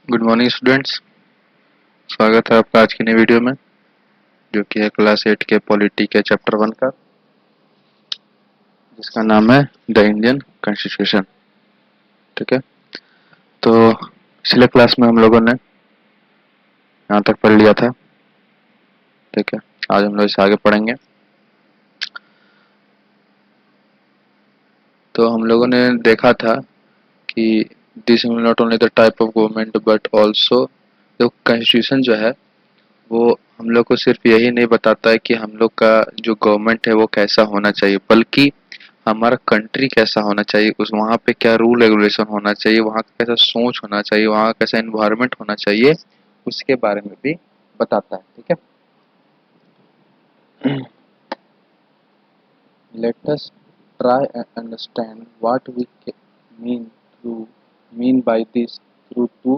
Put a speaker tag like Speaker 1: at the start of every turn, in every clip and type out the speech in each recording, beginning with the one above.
Speaker 1: Good morning students. स्वागत है आपका आज की नई वीडियो में, जो कि है क्लास 8 के पॉलिटी के चैप्टर 1 का, जिसका नाम है द इंडियन कॉन्स्टिट्यूशन। ठीक है, तो पिछले क्लास में हम लोगों ने यहाँ तक पढ़ लिया था। ठीक है, आज हम लोग इसे आगे पढ़ेंगे। तो हम लोगों ने देखा था कि this will not only the type of government but also जो कॉन्स्टिट्यूशन जो है वो हम लोग को सिर्फ यही नहीं बताता है कि हम लोग का जो गवर्नमेंट है वो कैसा होना चाहिए, बल्कि हमारा कंट्री कैसा होना चाहिए, उस वहाँ पे क्या रूल रेगुलेशन होना चाहिए, वहाँ का कैसा सोच होना चाहिए, वहाँ का कैसा एनवायरनमेंट होना चाहिए, उसके बारे में भी बताता है। ठीक है, let us try and understand what we mean through mean by this through two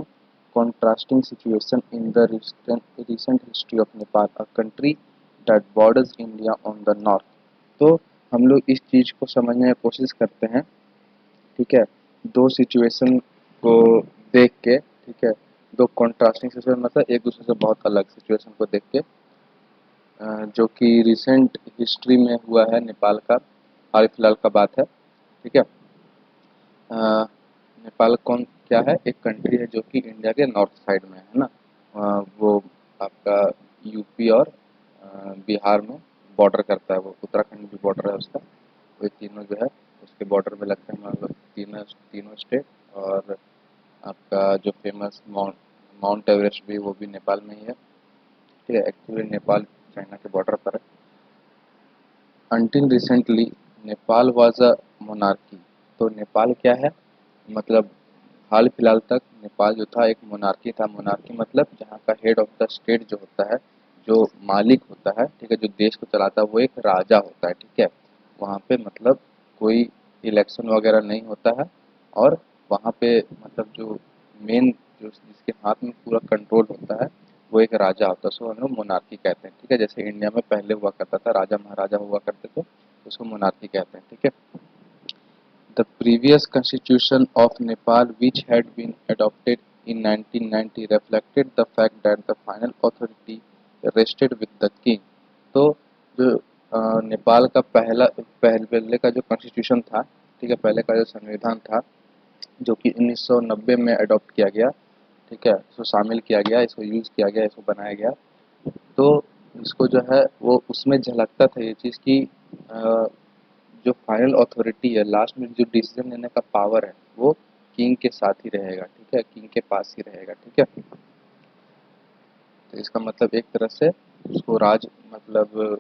Speaker 1: contrasting situations in the recent history of Nepal, a country that borders India on the north. तो हम लोग इस चीज को समझने की कोशिश करते हैं। ठीक है, दो सिचुएशन को देख के, ठीक है, दो कॉन्ट्रास्टिंग सिचुएशन मतलब एक दूसरे से बहुत अलग सिचुएशन को देख के, जो कि रिसेंट हिस्ट्री में हुआ है नेपाल का, हाल फिलहाल का बात है। ठीक है, नेपाल कौन क्या है, एक कंट्री है जो कि इंडिया के नॉर्थ साइड में है ना। वो आपका यूपी और बिहार में बॉर्डर करता है, वो उत्तराखंड भी बॉर्डर है उसका। वो तीनों जो है उसके बॉर्डर में लगते हैं, मतलब तीनों तीनों स्टेट। और आपका जो फेमस माउंट माउंट एवरेस्ट भी वो भी नेपाल में ही है। ठीक है, एक्चुअली नेपाल चाइना के बॉर्डर पर है। Until recently Nepal was a monarchy. तो नेपाल क्या है, मतलब हाल फिलहाल तक नेपाल जो था एक मोनार्की था। मोनार्की मतलब जहाँ का हेड ऑफ द स्टेट जो होता है, जो मालिक होता है, ठीक है, जो देश को चलाता है, वो एक राजा होता है। ठीक है, वहाँ पे मतलब कोई इलेक्शन वगैरह नहीं होता है। और वहाँ पे मतलब जो मेन जो जिसके हाथ में पूरा कंट्रोल होता है वो एक राजा होता है, उसको हम लोग मोनार्की कहते हैं। ठीक है, जैसे इंडिया में पहले हुआ करता था, राजा महाराजा हुआ करते थे, उसको मोनार्की कहते हैं। ठीक है, the previous constitution of Nepal, which had been adopted in 1990, reflected the fact that the final authority rested with the king. तो जो नेपाल का पहले का जो कॉन्स्टिट्यूशन था, ठीक है, पहले का जो संविधान था, जो कि 1990 में अडॉप्ट किया गया, ठीक है, इसको शामिल किया गया, इसको यूज़ किया गया, इसको बनाया गया। तो इसको जो है वो उसमें झलकता था ये चीज़ कि अ, जो फाइनल अथॉरिटी है, लास्ट में जो डिसीजन लेने का पावर है, वो किंग के साथ ही रहेगा। ठीक है, किंग के पास ही रहेगा। ठीक है, तो इसका मतलब एक तरह से उसको राज मतलब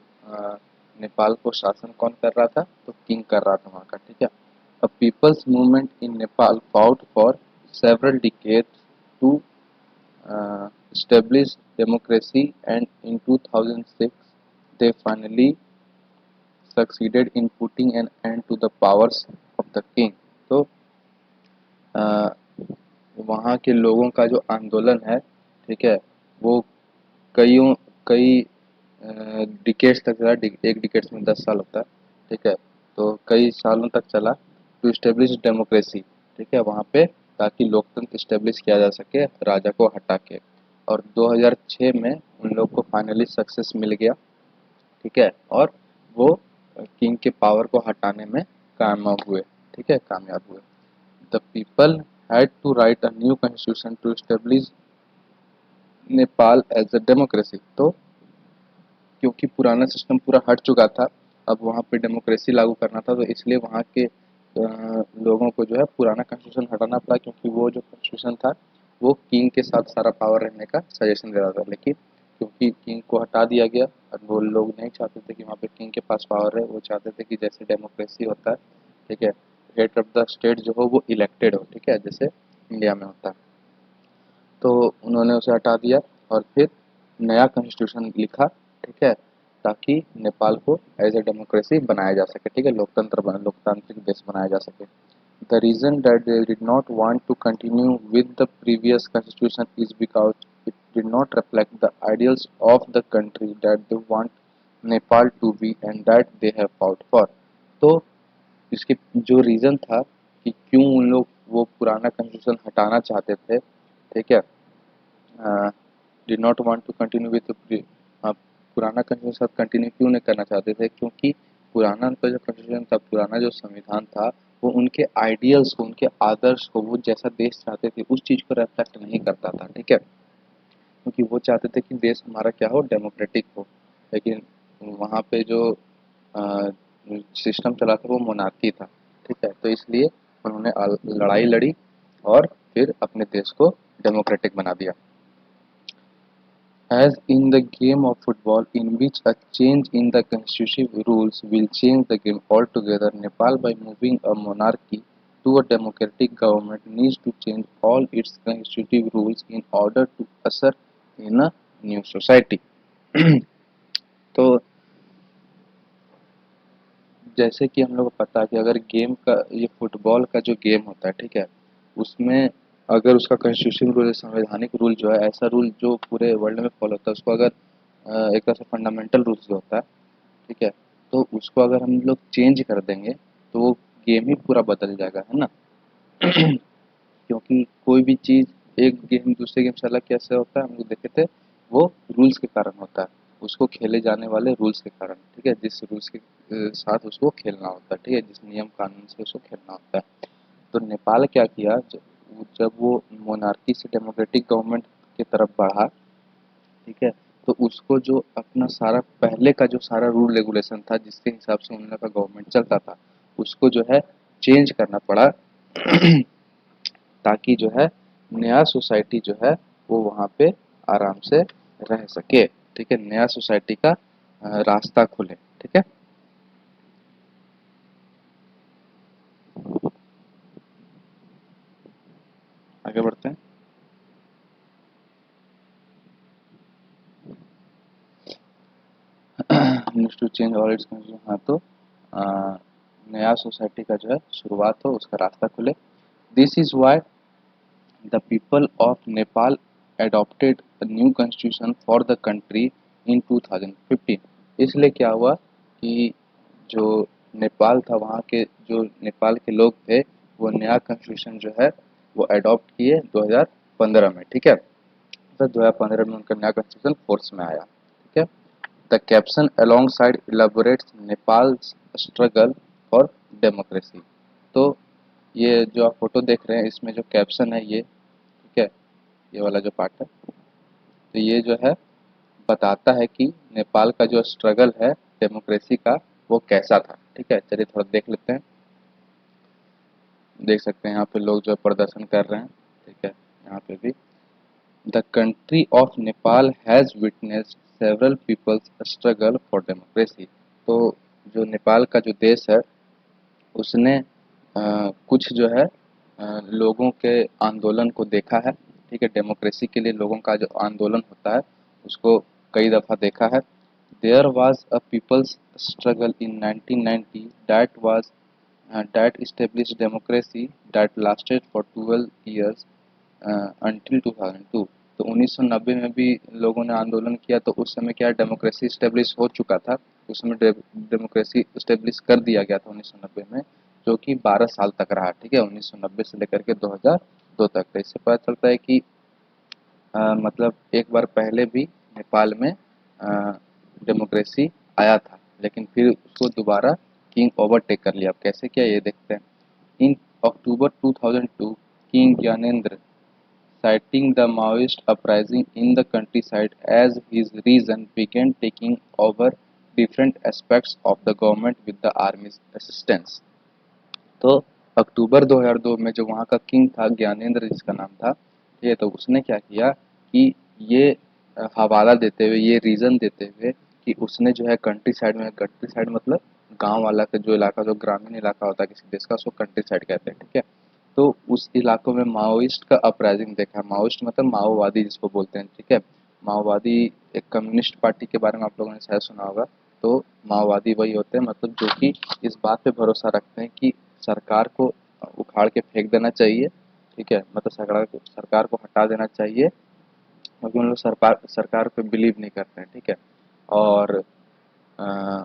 Speaker 1: नेपाल को शासन कौन कर रहा था, तो किंग कर रहा था वहाँ का। ठीक है, a people's movement in Nepal fought for several decades to establish democracy, and in 2006 they finally succeeded in putting an end to the powers of the king. तो अ, वहाँ के लोगों का जो आंदोलन है, ठीक है, वो कईयों कई डिकेड्स तक चला। एक डिकेड्स में 10 साल होता है। ठीक है, तो कई सालों तक चला, टू इस्टेब्लिश डेमोक्रेसी। ठीक है, वहाँ पे ताकि लोकतंत्र इस्टेब्लिश किया जा सके राजा को हटा के। और 2006 में उन लोग को फाइनली सक्सेस मिल गया। ठीक है, और वो किंग के पावर को हटाने में कामयाब हुए। ठीक है, कामयाब हुए। The people had to write a new constitution to establish Nepal as a democracy. तो क्योंकि पुराना सिस्टम पूरा हट चुका था, अब वहाँ पे डेमोक्रेसी लागू करना था, तो इसलिए वहाँ के लोगों को जो है पुराना कॉन्स्टिट्यूशन हटाना पड़ा, क्योंकि वो जो कॉन्स्टिट्यूशन था वो किंग के साथ सारा पावर रहने का सजेशन दे रहा था। लेकिन क्योंकि किंग को हटा दिया गया और वो लोग नहीं चाहते थे कि वहाँ पे किंग के पास पावर है, वो चाहते थे कि जैसे डेमोक्रेसी होता है, ठीक है, हेड ऑफ द स्टेट जो हो वो इलेक्टेड हो। ठीक है, जैसे इंडिया में होता है। तो उन्होंने उसे हटा दिया और फिर नया कॉन्स्टिट्यूशन लिखा। ठीक है, ताकि नेपाल को एज ए डेमोक्रेसी बनाया जा सके। ठीक है, लोकतांत्रिक देश बनाया जा सके। The reason that they did not want to continue with the previous constitution is because it did not reflect the ideals of the country that they want Nepal to be and that they have fought for. तो इसके जो reason था कि क्यों उन लोग वो पुराना कॉन्स्टिट्यूशन हटाना चाहते थे, ठीक है, did not want to continue with पुराना कॉन्स्टिट्यूशन साथ कंटिन्यू क्यों नहीं करना चाहते थे, क्योंकि पुराना का जो कॉन्स्टिट्यूशन था, पुराना जो संविधान था, वो उनके आइडियल्स को, उनके आदर्श को, वो जैसा देश चाहते थे उस चीज़ को रिफ्लेक्ट नहीं करता था, ठीक है। क्योंकि वो चाहते थे कि देश हमारा क्या हो, डेमोक्रेटिक हो। लेकिन वहाँ पे जो सिस्टम चला था वो मोनार्की था, ठीक है। तो इसलिए उन्होंने लड़ाई लड़ी और फिर अपने देश को डेमोक्रेटिक बना दिया। As in the game of football, in which a change in the constitutive rules will change the game altogether, Nepal, by moving a monarchy to a democratic government, needs to change all its constitutive rules in order to usher in a new society. तो जैसे कि हम लोग को पता है कि अगर गेम का, ये फुटबॉल का जो गेम होता है, ठीक है, उसमें अगर उसका कॉन्स्टिट्यूशन रूल, संवैधानिक रूल जो है, ऐसा रूल जो पूरे वर्ल्ड में फॉलो होता है, उसको अगर एक तरह से फंडामेंटल रूल्स जो होता है, ठीक है, तो उसको अगर हम लोग चेंज कर देंगे तो वो गेम ही पूरा बदल जाएगा, है ना। क्योंकि कोई भी चीज़, एक गेम दूसरे गेम से अलग कैसे होता है, हम लोग देखे थे, वो रूल्स के कारण होता है, उसको खेले जाने वाले रूल्स के कारण, ठीक है, जिस रूल्स के साथ उसको खेलना होता है, ठीक है, जिस नियम कानून से उसको खेलना होता है। तो नेपाल क्या किया, जब वो मोनार्की से डेमोक्रेटिक गवर्नमेंट की तरफ बढ़ा, ठीक है, तो उसको जो अपना सारा पहले का जो सारा रूल रेगुलेशन था, जिसके हिसाब से उन लोग का गवर्नमेंट चलता था, उसको जो है चेंज करना पड़ा। ताकि जो है नया सोसाइटी जो है वो वहाँ पे आराम से रह सके, ठीक है, नया सोसाइटी का रास्ता खुले, ठीक है। आगे बढ़ते हैं। Needs to change all its, हाँ, तो नया सोसाइटी का जो है शुरुआत हो, उसका रास्ता खुले। This is why the people of Nepal adopted a new constitution for the country in 2015। इसलिए क्या हुआ कि जो नेपाल था, वहाँ के जो नेपाल के लोग थे, वो नया कॉन्स्टिट्यूशन जो है वो अडॉप्ट किए 2015 में, ठीक है। तो 2015 में उनका नया कॉन्स्टिट्यूशन फोर्स में आया, ठीक है। The caption alongside elaborates Nepal's struggle for democracy. तो ये जो आप फोटो देख रहे हैं, इसमें जो कैप्शन है ये, ठीक है, ये वाला जो पार्ट है, तो ये जो है बताता है कि नेपाल का जो स्ट्रगल है डेमोक्रेसी का, वो कैसा था, ठीक है। चलिए थोड़ा देख लेते हैं। देख सकते हैं यहाँ पे लोग जो प्रदर्शन कर रहे हैं, ठीक है, यहाँ पे भी। The country of Nepal has witnessed several people's struggle for democracy. तो जो नेपाल का जो देश है, उसने कुछ जो है लोगों के आंदोलन को देखा है, ठीक है, डेमोक्रेसी के लिए लोगों का जो आंदोलन होता है उसको कई दफ़ा देखा है। There was a people's struggle in 1990 that established democracy that lasted for 12 years until 2002। तो 1990 में भी लोगों ने आंदोलन किया, तो उस समय क्या डेमोक्रेसी इस्टेब्लिश हो चुका था, उस समय डेमोक्रेसी इस्टेब्लिश कर दिया गया था 1990 में, जो कि 12 साल तक रहा, ठीक है, 1990 से लेकर के 2002 तक। तो इससे पता चलता है कि मतलब एक बार पहले भी नेपाल में डेमोक्रेसी आया था, लेकिन फिर उसको दोबारा किंग ओवरटेक कर लिया। अब कैसे किया ये देखते हैं। इन अक्टूबर 2002, king Gyanendra, citing the Maoist uprising in the countryside as his reason, began taking over different aspects of the government with the army's assistance। तो अक्टूबर 2002 में जो वहाँ का किंग था, ज्ञानेंद्र जिसका नाम था, ये तो उसने क्या किया कि ये हवाला देते हुए, ये रीज़न देते हुए कि उसने जो है कंट्री साइड में, कंट्री साइड मतलब गांव वाला का जो इलाका, जो ग्रामीण इलाका होता है किसी देश का, उसको कंट्री साइड कहते हैं, ठीक है। तो उस इलाकों में माओइस्ट का अपराइजिंग देखा। माओइस्ट मतलब माओवादी जिसको बोलते हैं, ठीक है। माओवादी एक कम्युनिस्ट पार्टी के बारे में आप लोगों ने शायद सुना होगा। तो माओवादी वही होते हैं, मतलब जो कि इस बात पे भरोसा रखते हैं कि सरकार को उखाड़ के फेंक देना चाहिए, ठीक है, मतलब सरकार को हटा देना चाहिए, क्योंकि उन लोग सरकार सरकार पे बिलीव नहीं करते हैं, ठीक है। और अ,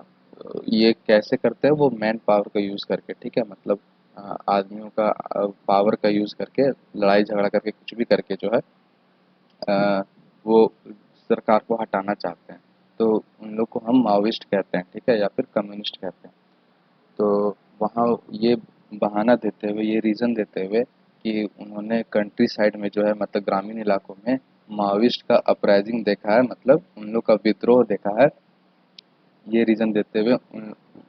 Speaker 1: ये कैसे करते हैं, वो मैन पावर का यूज़ करके, ठीक है, मतलब आदमियों का पावर का यूज़ करके, लड़ाई झगड़ा करके, कुछ भी करके जो है वो सरकार को हटाना चाहते हैं, तो उन लोग को हम माओइस्ट कहते हैं, ठीक है, या फिर कम्युनिस्ट कहते हैं। तो वहाँ ये बहाना देते हुए, ये रीज़न देते हुए कि उन्होंने कंट्री साइड में जो है, मतलब ग्रामीण इलाकों में माओइस्ट का अपराइजिंग देखा है, मतलब उन लोग का विद्रोह देखा है। ये रीज़न देते हुए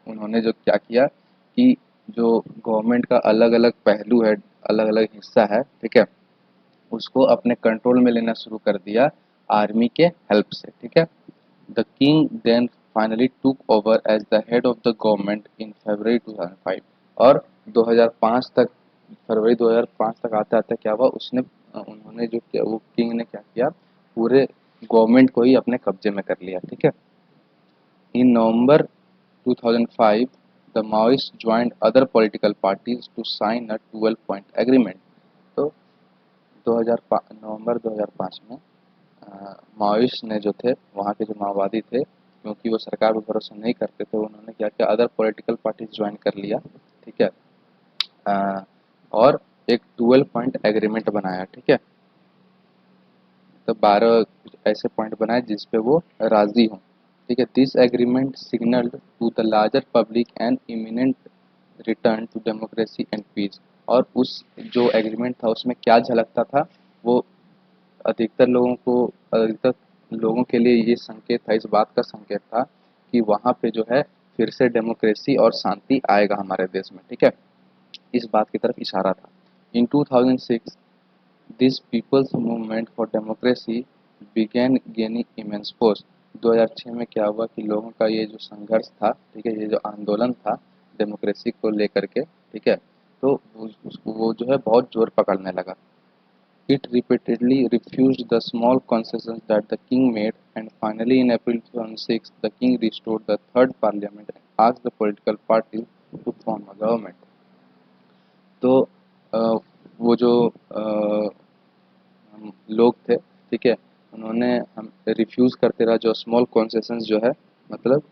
Speaker 1: उन्होंने जो क्या किया कि जो गवर्नमेंट का अलग अलग पहलू है, अलग अलग हिस्सा है, ठीक है, उसको अपने कंट्रोल में लेना शुरू कर दिया आर्मी के हेल्प से, ठीक है। The king then finally took over as the head of the government in February 2005। और 2005 तक, फरवरी 2005 तक आते आते क्या हुआ, उसने उन्होंने जो किया, वो किंग ने क्या किया, पूरे गवर्नमेंट को ही अपने कब्जे में कर लिया, ठीक है। In November 2005, the Maoists joined other political parties to sign a 12-point agreement. तो नवंबर 2005 में माओइस्ट ने जो थे, वहाँ के जो माओवादी थे, क्योंकि वो सरकार पर भरोसा नहीं करते थे, उन्होंने क्या किया, अदर पॉलिटिकल पार्टीज ज्वाइन कर लिया, ठीक है। और एक 12 पॉइंट एग्रीमेंट बनाया, ठीक है। तो 12 ऐसे पॉइंट बनाए जिस पे वो राजी हों, ठीक है। This agreement signalled to the larger public and imminent return to democracy and peace. और उस जो एग्रीमेंट था उसमें क्या झलकता था, वो अधिकतर लोगों को, अधिकतर लोगों के लिए ये संकेत था, इस बात का संकेत था कि वहाँ पे जो है फिर से डेमोक्रेसी और शांति आएगा हमारे देश में, ठीक है। इस बात की तरफ इशारा था। In 2006 this people's movement for democracy began gaining immense force. 2006 में क्या हुआ कि लोगों का ये जो संघर्ष था, ठीक है, ये जो आंदोलन था डेमोक्रेसी को लेकर के, ठीक है, तो वो जो है बहुत जोर पकड़ने लगा। It repeatedly refused the small concessions that the king made, and finally in April 2006 the king restored the third parliament and asked the political parties to form a government. तो अ, वो जो लोग थे, ठीक है, उन्होंने हम रिफ्यूज़ करते रहा जो स्मॉल कॉन्सेशंस जो है, मतलब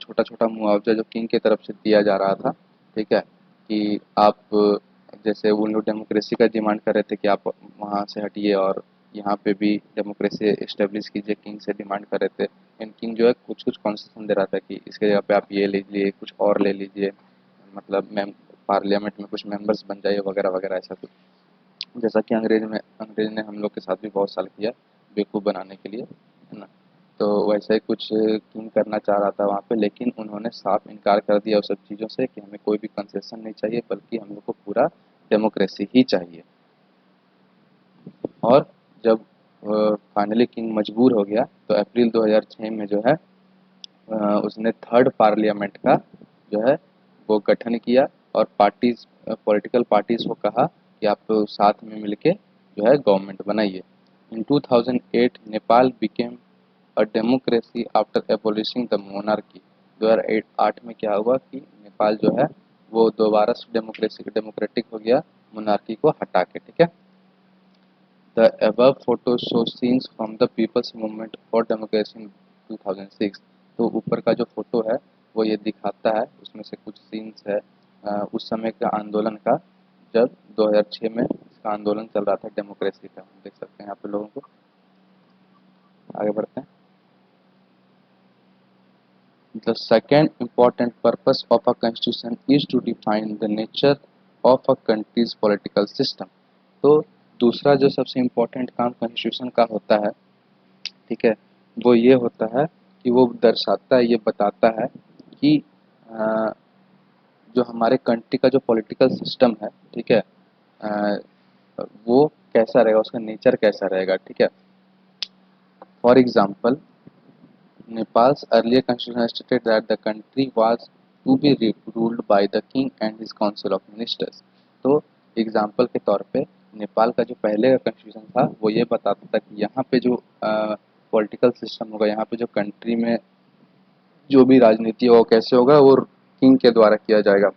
Speaker 1: छोटा छोटा मुआवजा जो किंग की तरफ से दिया जा रहा था, ठीक है, कि आप जैसे वो लोग डेमोक्रेसी का डिमांड कर रहे थे कि आप वहाँ से हटिए और यहाँ पे भी डेमोक्रेसी इस्टेब्लिश कीजिए, किंग से डिमांड कर रहे थे। एंड किंग जो है कुछ कुछ कॉन्सेशन दे रहा था कि इसके जगह पे आप ये ले लीजिए, कुछ और ले लीजिए, मतलब मैम पार्लियामेंट में कुछ मेंबर्स बन जाइए वगैरह वगैरह, ऐसा कुछ। जैसा कि अंग्रेज ने हम लोग के साथ भी बहुत साल किया बेवकूफ़ बनाने के लिए, है ना। तो वैसा ही कुछ किंग करना चाह रहा था वहाँ पे, लेकिन उन्होंने साफ इनकार कर दिया उस सब चीज़ों से कि हमें कोई भी कंसेशन नहीं चाहिए, बल्कि हम लोग को पूरा डेमोक्रेसी ही चाहिए। और जब फाइनली किंग मजबूर हो गया तो अप्रैल 2006 में जो है उसने थर्ड पार्लियामेंट का जो है वो गठन किया और पार्टीज, पॉलिटिकल पार्टीज को कहा कि आप साथ में मिलके जो है गवर्नमेंट बनाइए। In 2008 Nepal became a democracy after abolishing the monarchy. 2008 में क्या हुआ कि नेपाल जो है वो दोबारा से डेमोक्रेटिक हो गया, मोनार्की को हटा के, ठीक है। The above photo shows scenes from the People's Movement for Democracy in 2006। तो ऊपर का जो फोटो है वो ये दिखाता है, उसमें से कुछ सीन्स है उस समय का आंदोलन का, जब 2006 में इसका आंदोलन चल रहा था डेमोक्रेसी का। देख सकते हैं यहाँ पे लोगों को। आगे बढ़ते हैं। The second important purpose of a constitution is to define the nature of a country's political system। तो दूसरा जो सबसे इम्पोर्टेंट काम कॉन्स्टिट्यूशन का होता है, ठीक है, वो ये होता है कि वो दर्शाता है, ये बताता है कि अ, जो हमारे कंट्री का जो पॉलिटिकल सिस्टम है, ठीक है, वो कैसा रहेगा, उसका नेचर कैसा रहेगा, ठीक है। For example, Nepal's earlier constitution stated that the country was to be ruled by the king and his council of ministers। तो एग्जाम्पल के तौर पे नेपाल का जो पहले का कॉन्स्टिट्यूशन था वो ये बताता था कि यहाँ पे जो पॉलिटिकल सिस्टम होगा, यहाँ पे जो कंट्री में जो भी राजनीति होगा कैसे होगा, वो किंग के द्वारा किया जाएगा,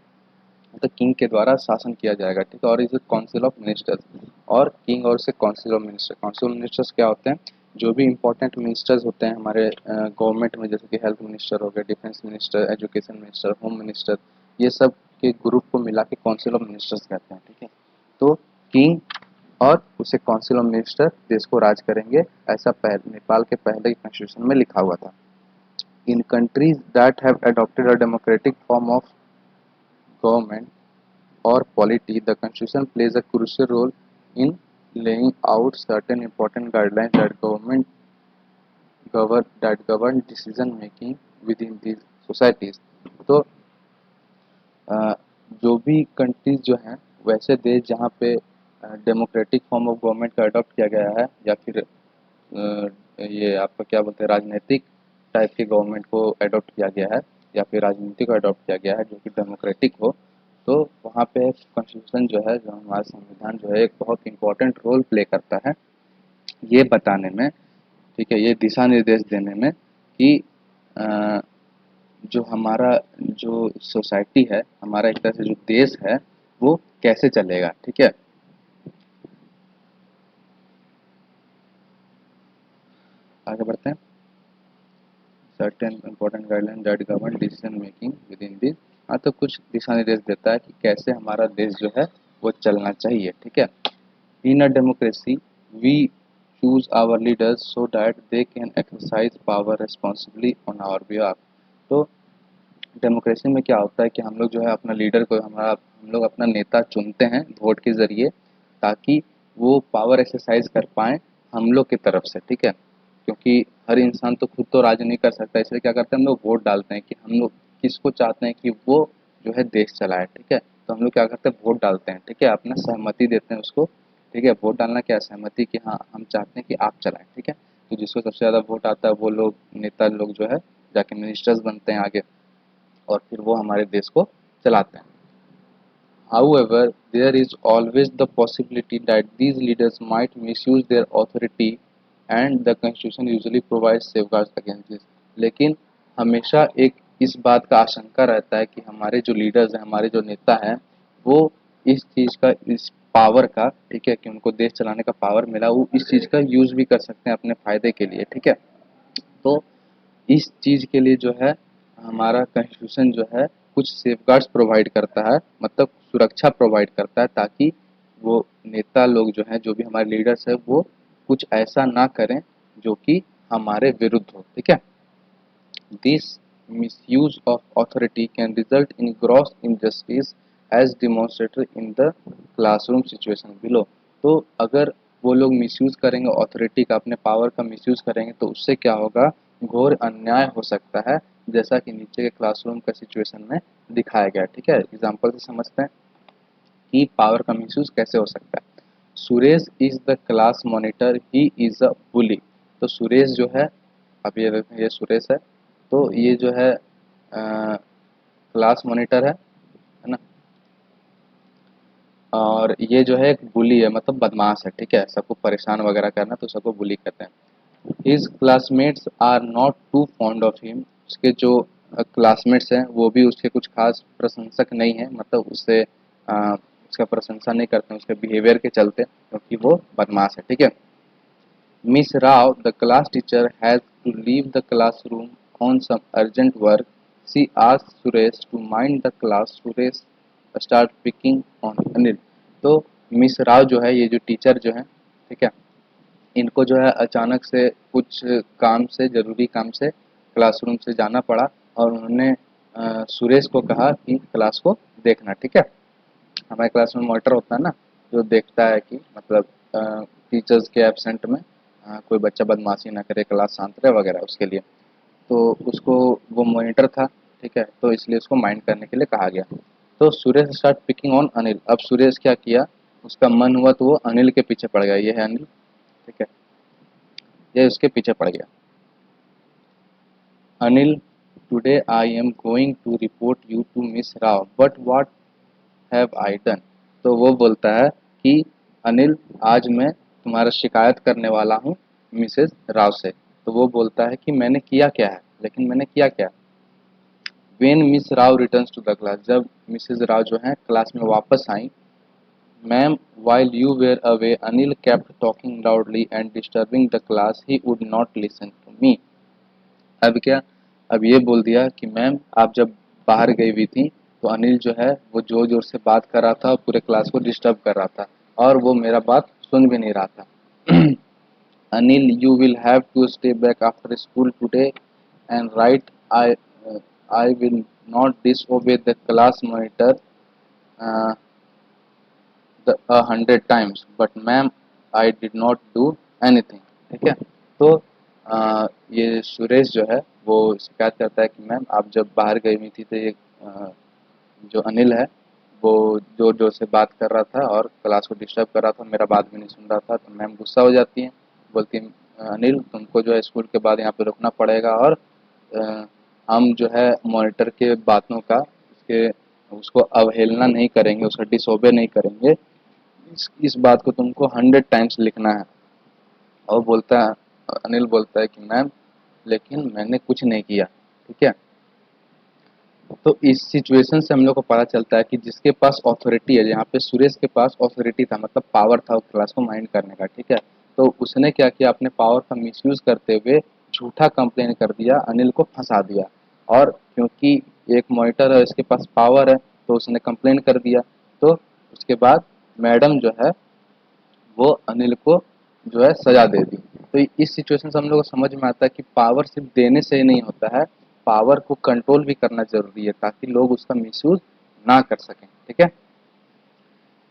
Speaker 1: तो किंग के द्वारा शासन किया जाएगा, ठीक है। और इसे काउंसिल ऑफ मिनिस्टर्स, और किंग और से काउंसिल ऑफ मिनिस्टर्स क्या होते हैं, जो भी इंपॉर्टेंट मिनिस्टर्स होते हैं हमारे गवर्नमेंट में, जैसे कि हेल्थ मिनिस्टर हो गया, defence minister, education minister, home minister, ये सब के ग्रुप को मिला के काउंसिल ऑफ मिनिस्टर्स कहते हैं, ठीक है। तो किंग और उसे काउंसिल ऑफ मिनिस्टर देश को राज करेंगे, ऐसा नेपाल के पहले कॉन्स्टिट्यूशन में लिखा हुआ था। In countries that have adopted a democratic form of government or polity, the constitution plays a crucial role in laying out certain important guidelines that govern decision making within these societies. तो जो भी countries जो हैं, वैसे देश जहाँ पे democratic form of government का अडॉप्ट किया गया है, या फिर ये आपका क्या बोलते हैं, राजनीतिक टाइप के गवर्नमेंट को अडॉप्ट किया गया है, या फिर राजनीति को अडॉप्ट किया गया है जो कि डेमोक्रेटिक हो, तो वहाँ पे कॉन्स्टिट्यूशन जो है, जो हमारा संविधान जो है, एक बहुत इम्पोर्टेंट रोल प्ले करता है ये बताने में, ठीक है, ये दिशा निर्देश देने में कि जो हमारा जो सोसाइटी है, हमारा एक तरह से जो देश है, वो कैसे चलेगा, ठीक है। आगे बढ़ते हैं। Certain important guideline that govern decision making with in this. हाँ, तो कुछ दिशा निर्देश देता है कि कैसे हमारा देश जो है वो चलना चाहिए, ठीक है। In a democracy we choose our leaders so that they can exercise power responsibly on our behalf। तो डेमोक्रेसी में क्या होता है कि हम लोग जो है अपना लीडर को, हम लोग अपना नेता चुनते हैं वोट के ज़रिए, ताकि वो पावर एक्सरसाइज कर पाएँ हम लोग की तरफ से, ठीक है। क्योंकि हर इंसान तो खुद तो राज नहीं कर सकता, इसलिए क्या करते हैं, हम लोग वोट डालते हैं कि हम लोग किसको चाहते हैं कि वो जो है देश चलाए, ठीक है। तो हम लोग क्या करते हैं, वोट डालते हैं, ठीक है, अपना सहमति देते हैं उसको, ठीक है। वोट डालना क्या है, सहमति कि हाँ हम चाहते हैं कि आप चलाएं, ठीक है। तो जिसको सबसे ज़्यादा वोट आता है वो लोग, नेता लोग जो है जाके मिनिस्टर्स बनते हैं आगे, और फिर वो हमारे देश को चलाते हैं। However, there is always the possibility that these leaders might misuse their authority and the constitution usually provides safeguards against this। लेकिन हमेशा एक इस बात का आशंका रहता है कि हमारे जो लीडर्स हैं, हमारे जो नेता हैं, वो इस चीज़ का, इस पावर का, ठीक है, कि उनको देश चलाने का पावर मिला, वो इस चीज़ का यूज़ भी कर सकते हैं अपने फ़ायदे के लिए, ठीक है। तो इस चीज़ के लिए जो है हमारा कॉन्स्टिट्यूशन जो है कुछ सेफगार्ड्स प्रोवाइड करता है, मतलब सुरक्षा प्रोवाइड करता है, ताकि वो नेता लोग जो हैं, जो भी हमारे लीडर्स हैं, वो कुछ ऐसा ना करें जो कि हमारे विरुद्ध हो, ठीक है। This misuse of authority can result in gross injustice as demonstrated in the classroom situation below। तो अगर वो लोग मिसयूज करेंगे अथॉरिटी का, अपने पावर का मिसयूज करेंगे, तो उससे क्या होगा, घोर अन्याय हो सकता है, जैसा कि नीचे के क्लासरूम का सिचुएशन में दिखाया गया, ठीक है। एग्जाम्पल से समझते हैं कि पावर का मिसयूज कैसे हो सकता है। Suresh is the class monitor, he is a bully. तो सुरेश जो है, अब ये सुरेश है, तो ये जो है क्लास मॉनिटर है ना, और ये जो है एक बुली है, मतलब बदमाश है, ठीक है, सबको परेशान वगैरह करना, तो सबको बुली कहते हैं। His classmates are not too fond of him. उसके जो क्लासमेट्स हैं वो भी उसके कुछ खास प्रशंसक नहीं है, मतलब उससे उसका प्रशंसा नहीं करते हैं उसके बिहेवियर के चलते, क्योंकि वो बदमाश है, ठीक है। Miss Rao, the class teacher, has to leave the classroom on some urgent work. She asks Suresh to mind the class. Suresh start picking on Anil। तो मिस राव जो है, ये जो टीचर जो है, ठीक है, इनको जो है अचानक से कुछ काम से, ज़रूरी काम से क्लासरूम से जाना पड़ा, और उन्होंने सुरेश को कहा कि क्लास को देखना, ठीक है। हमारे क्लास में मॉनिटर होता है ना, जो देखता है कि मतलब टीचर्स के एब्सेंट में कोई बच्चा बदमाशी ना करे, क्लास शांत रहे वगैरह, उसके लिए। तो उसको, वो मॉनिटर था, ठीक है, तो इसलिए उसको माइंड करने के लिए कहा गया। तो Suresh start picking on Anil. अब सुरेश क्या किया, उसका मन हुआ तो वो अनिल के पीछे पड़ गया, ये है अनिल, ठीक है, ये उसके पीछे पड़ गया। Anil, today I am going to report you to Miss Rao, but what have I done. तो वो बोलता है कि अनिल, आज मैं तुम्हारा शिकायत करने वाला हूँ मिसेस राव से। तो वो बोलता है कि मैंने किया क्या है, लेकिन मैंने किया क्या। When Miss Rao returns to the class, जब मिसेस राव जो है क्लास में वापस आई, ma'am, while you were away Anil kept talking loudly and disturbing the class, he would not listen to me. अब क्या, अब ये बोल दिया कि मैम, आप जब बाहर गई हुई थी, तो अनिल जो है वो जोर जोर से बात कर रहा था और पूरे क्लास को डिस्टर्ब कर रहा था, और वो मेरा बात सुन भी नहीं रहा था। Anil, you will have to stay back after school today and write. I will not disobey the class monitor uh, 100 times, but ma'am, I did not do anything। ठीक है। तो ये सुरेश जो है वो शिकायत करता है कि मैम आप जब बाहर गई हुई थी तो ये जो अनिल है वो जोर जोर से बात कर रहा था और क्लास को डिस्टर्ब कर रहा था, मेरा बात भी नहीं सुन रहा था। तो मैम गुस्सा हो जाती हैं, बोलती हैं अनिल तुमको जो है स्कूल के बाद यहाँ पे रुकना पड़ेगा और अ, हम जो है मॉनिटर के बातों का उसके उसको अवहेलना नहीं करेंगे, उसका डिसोबे नहीं करेंगे। इस बात को तुमको 100 टाइम्स लिखना है। और बोलता है, अनिल बोलता है कि मैम लेकिन मैंने कुछ नहीं किया। ठीक है। तो इस सिचुएशन से हम लोग को पता चलता है कि जिसके पास अथॉरिटी है, यहाँ पे सुरेश के पास अथॉरिटी था, मतलब पावर था क्लास को माइंड करने का। ठीक है। तो उसने क्या किया, अपने पावर का मिसयूज करते हुए झूठा कंप्लेन कर दिया, अनिल को फंसा दिया। और क्योंकि एक मॉनिटर है, इसके पास पावर है, तो उसने कंप्लेन कर दिया। तो उसके बाद मैडम जो है वो अनिल को जो है सजा दे दी। तो इस सिचुएशन से हम लोग को समझ में आता है कि पावर सिर्फ देने से ही नहीं होता है, पावर को कंट्रोल भी करना जरूरी है ताकि लोग उसका मिसयूज ना कर सकें। ठीक है।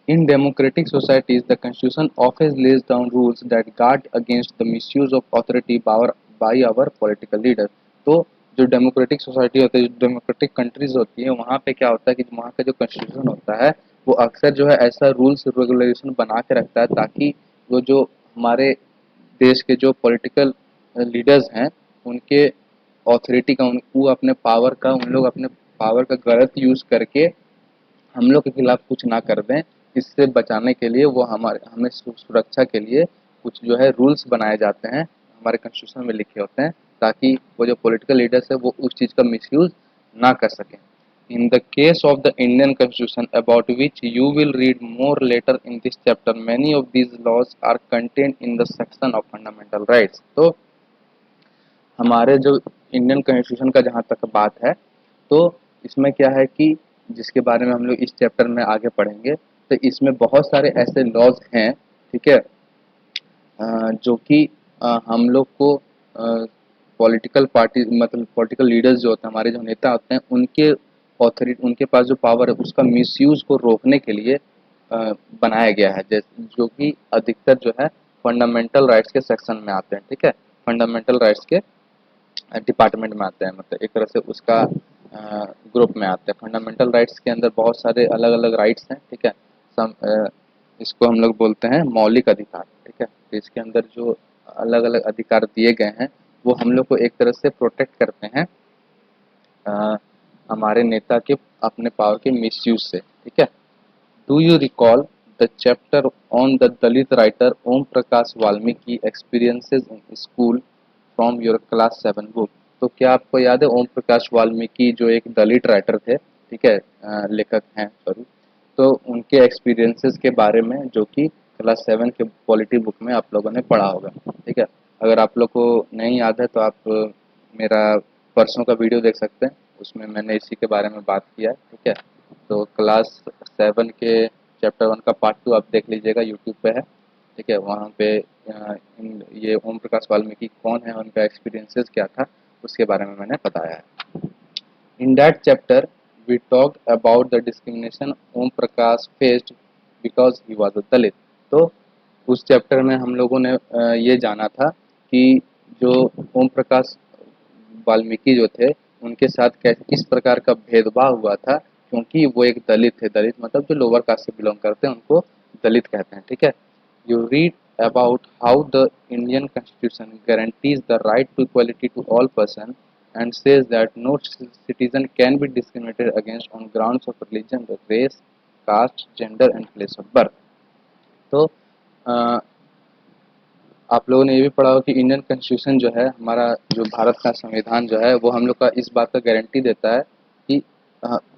Speaker 1: In democratic societies, the constitution often lays down rules that guard against the misuse of authority power by our political leaders। तो जो डेमोक्रेटिक सोसाइटी होती है, जो डेमोक्रेटिक कंट्रीज होती है, वहाँ पे क्या होता है कि वहाँ का जो कॉन्स्टिट्यूशन होता है वो अक्सर जो है ऐसा रूल्स रेगुलेशन बना के रखता है ताकि वो जो हमारे देश के जो पॉलिटिकल लीडर्स हैं उनके ऑथोरिटी का वो अपने पावर का उन लोग अपने पावर का गलत यूज करके हम लोग के खिलाफ कुछ ना कर दें। इससे बचाने के लिए वो हमारे हमें सुरक्षा के लिए कुछ जो है रूल्स बनाए जाते हैं, हमारे कॉन्स्टिट्यूशन में लिखे होते हैं, ताकि वो जो पॉलिटिकल लीडर्स है वो उस चीज़ का मिसयूज ना कर सकें। In the case of the Indian Constitution, about which you will read more later in this chapter, many of these laws are contained in the section of fundamental rights। तो हमारे जो इंडियन कॉन्स्टिट्यूशन का जहाँ तक बात है, तो इसमें क्या है कि जिसके बारे में हम लोग इस चैप्टर में आगे पढ़ेंगे, तो इसमें बहुत सारे ऐसे लॉज हैं। ठीक है। जो कि हम लोग को पॉलिटिकल पार्टी मतलब पॉलिटिकल लीडर्स जो होते हैं, हमारे जो नेता होते हैं, उनके ऑथोरिटी उनके पास जो पावर है उसका मिसयूज को रोकने के लिए बनाया गया है, जैसे जो कि अधिकतर जो है फंडामेंटल राइट्स के सेक्शन में आते हैं। ठीक है। फंडामेंटल राइट्स के डिपार्टमेंट में आते हैं, मतलब एक तरह से उसका ग्रुप में आते हैं। फंडामेंटल राइट्स के अंदर बहुत सारे अलग अलग राइट्स हैं। ठीक है। इसको हम लोग बोलते हैं मौलिक अधिकार। ठीक है। तो इसके अंदर जो अलग अलग अधिकार दिए गए हैं वो हम लोग को एक तरह से प्रोटेक्ट करते हैं अ, हमारे नेता के अपने पावर के मिसयूज से। ठीक है। Do you recall the chapter on the Dalit writer Om Prakash Valmiki experiences in school from your class 7 book. तो क्या आपको याद है ओम प्रकाश वाल्मीकि जो एक दलित राइटर थे, ठीक है, लेखक हैं, सॉरी, तो उनके एक्सपीरियंसेस के बारे में जो कि क्लास 7 के पॉलिटी बुक में आप लोगों ने पढ़ा होगा। ठीक है। अगर आप लोग को नहीं याद है तो आप मेरा परसों का वीडियो देख सकते हैं, उसमें मैंने इसी के बारे में बात किया है। ठीक है। तो क्लास 7 के चैप्टर 1 का पार्ट 2 आप देख लीजिएगा, यूट्यूब पे है। ठीक है। वहाँ पे ये ओम प्रकाश वाल्मीकि कौन है, उनका एक्सपीरियंसेस क्या था, उसके बारे में मैंने बताया है। In that chapter we talked about the discrimination Om Prakash faced because he was a Dalit. तो उस चैप्टर में हम लोगों ने ये जाना था कि जो ओम प्रकाश वाल्मीकि जो थे उनके साथ कैसे किस प्रकार का भेदभाव हुआ था, क्योंकि वो एक दलित थे। दलित मतलब जो लोअर कास्ट से बिलोंग करते हैं उनको दलित कहते हैं। ठीक है। You read about how the Indian Constitution guarantees the right to equality to all persons and says that no citizen can be discriminated against on grounds of religion, race, caste, gender and place of birth। तो अ, आप लोगों ने ये भी पढ़ा हो कि Indian constitution जो है, हमारा जो भारत का संविधान जो है, वो हम लोग का इस बात का गारंटी देता है कि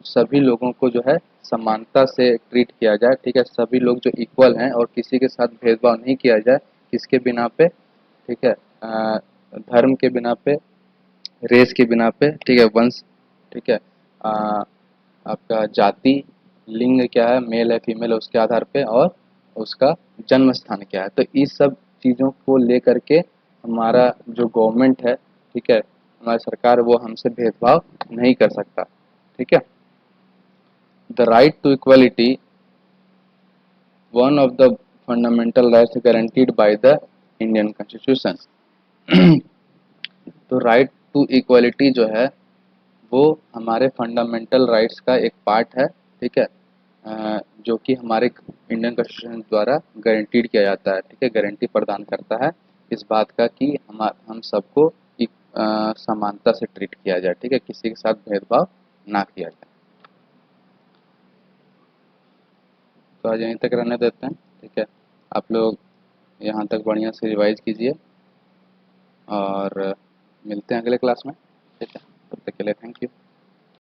Speaker 1: सभी लोगों को जो है समानता से ट्रीट किया जाए। ठीक है। सभी लोग जो इक्वल हैं और किसी के साथ भेदभाव नहीं किया जाए, किसके बिना पे, ठीक है, धर्म के बिना पे, रेस के बिना पे, ठीक है, वंश, ठीक है, आपका जाति, लिंग क्या है, मेल है फीमेल है, उसके आधार पे, और उसका जन्म स्थान क्या है। तो इस सब चीज़ों को लेकर के हमारा जो गवर्नमेंट है, ठीक है, हमारी सरकार, वो हमसे भेदभाव नहीं कर सकता। ठीक है। The right to equality, one of the fundamental rights guaranteed by the Indian constitution. तो राइट टू इक्वलिटी जो है वो हमारे फंडामेंटल राइट्स का एक पार्ट है। ठीक है। जो कि हमारे इंडियन कॉन्स्टिट्यूशन द्वारा गारंटीड किया जाता है। ठीक है, गारंटी प्रदान करता है इस बात का कि हम सबको एक समानता से ट्रीट किया जाए। ठीक है, किसी के साथ भेदभाव ना किया जाए। तो आज यहीं तक रहने देते हैं। ठीक है, आप लोग यहाँ तक बढ़िया से रिवाइज कीजिए और मिलते हैं अगले क्लास में। ठीक है, तब तक के लिए थैंक यू।